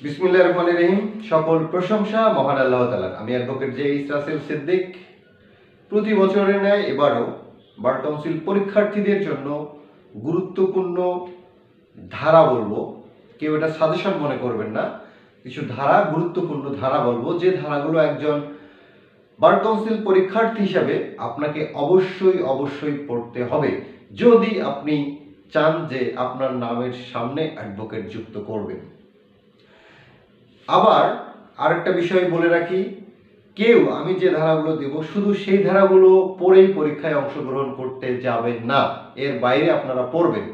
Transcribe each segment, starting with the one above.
বিসমিল্লাহির রহমানির রহিম। সকল প্রশংসা মহান আল্লাহ তাআলার। আমি অ্যাডভোকেট জে ইসরাফিল সিদ্দিক। প্রতি বছরের ন্যায় এবারও বার কাউন্সিল পরীক্ষার্থীদের জন্য গুরুত্বপূর্ণ ধারা বলবো। কেউ এটা সাজেশন মনে করবেন না, কিছু গুরুত্বপূর্ণ ধারা বলবো, যে ধারাগুলো একজন বার কাউন্সিল পরীক্ষার্থী হিসাবে আপনাকে অবশ্যই পড়তে হবে যদি আপনি চান যে আপনার নামের সামনে অ্যাডভোকেট যুক্ত করবেন। আবার আরেকটা বিষয় বলে রাখি, কেউ আমি যে ধারাগুলো দেব শুধু সেই ধারাগুলো পড়েই পরীক্ষায় অংশগ্রহণ করতে যাবেন না, এর বাইরে আপনারা পড়বেন।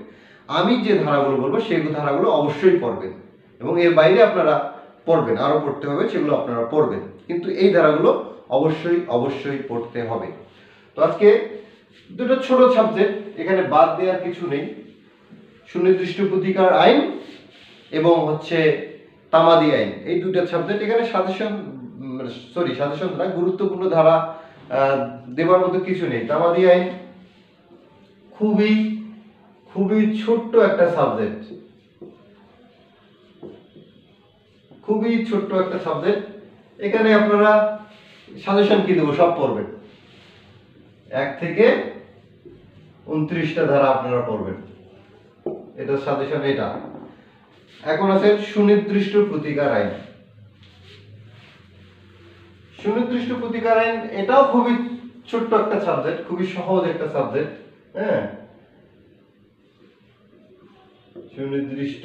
আমি যে ধারাগুলো বলবো সেই ধারাগুলো অবশ্যই পড়বেন এবং এর বাইরে আপনারা পড়বেন, আরও পড়তে হবে, সেগুলো আপনারা পড়বেন, কিন্তু এই ধারাগুলো অবশ্যই পড়তে হবে। তো আজকে দুটো ছোট সাবজেক্ট, এখানে বাদ দেওয়ার কিছু নেই। সুনির্দিষ্ট প্রতিকার আইন এবং তামাদি আইন, এই দুইটা সাবজেক্ট। এখানে সাজেশন না, গুরুত্বপূর্ণ ধারা দেবার মতো কিছু নেই। তামাদি আইন খুবই ছোট্ট একটা সাবজেক্ট, এখানে আপনারা সাজেশন কি দেবো, সব পড়বেন, 1 থেকে 29টা ধারা আপনারা পড়বেন, এটা সাজেশন। এটা এখন আছে সুনির্দিষ্ট প্রতিকার আইন। সুনির্দিষ্ট প্রতিকার আইন এটাও খুবই ছোট্ট একটা সাবজেক্ট, খুবই সহজ একটা সাবজেক্ট। হ্যাঁ, সুনির্দিষ্ট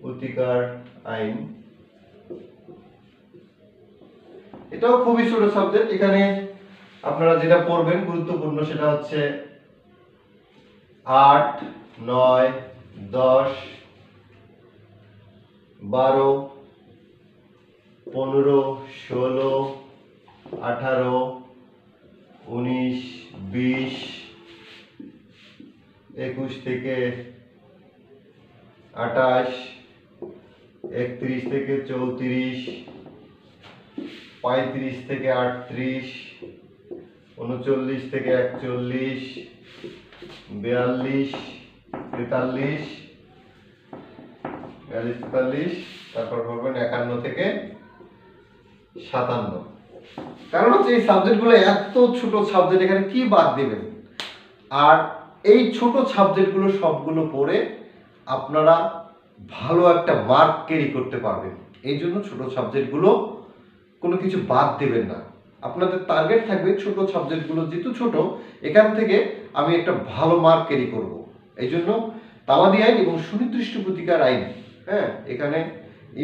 প্রতিকার আইন এটাও খুবই ছোট সাবজেক্ট। এখানে আপনারা যেটা পড়বেন গুরুত্বপূর্ণ সেটা 8, 9, 10, 12, 15, 16, 18, 19, 20, 21 থেকে 28, 31 থেকে 34, 35 থেকে 38, 39 থেকে 41, 42, 43, তারপর পড়বেন 51 থেকে 57। কারণ এই সাবজেক্টগুলো এত ছোট সাবজেক্ট, এখানে কি বাদ দিবেন? আর এই ছোট সাবজেক্টগুলো সবগুলো পড়ে আপনারা ভালো একটা মার্ক ক্যারি করতে পারবেন। এই জন্য ছোট সাবজেক্টগুলো কোনো কিছু বাদ দেবেন না। আপনাদের টার্গেট থাকবে ছোট সাবজেক্টগুলো যেহেতু ছোট, এখান থেকে আমি একটা ভালো মার্ক ক্যারি করব। এই জন্য তামাদি আইন এবং সুনির্দিষ্ট প্রতিকার আইন, হ্যাঁ, এখানে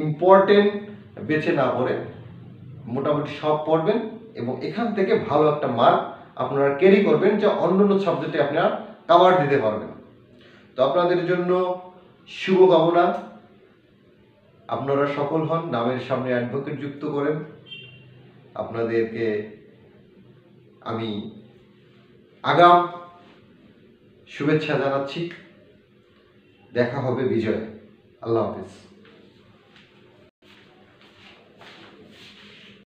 ইম্পর্টেন্ট বেছে না পড়ে মোটামুটি সব পড়বেন এবং এখান থেকে ভালো একটা মার্ক আপনারা ক্যারি করবেন, যা অন্যান্য সাবজেক্টে আপনারা কভার দিতে পারবেন। তো আপনাদের জন্য শুভকামনা, আপনারা সফল হন, নামের সামনে অ্যাডভোকেট যুক্ত করেন। আপনাদেরকে আমি আগাম শুভেচ্ছা জানাচ্ছি। দেখা হবে বিজয়। আল্লাহ হাফেজ।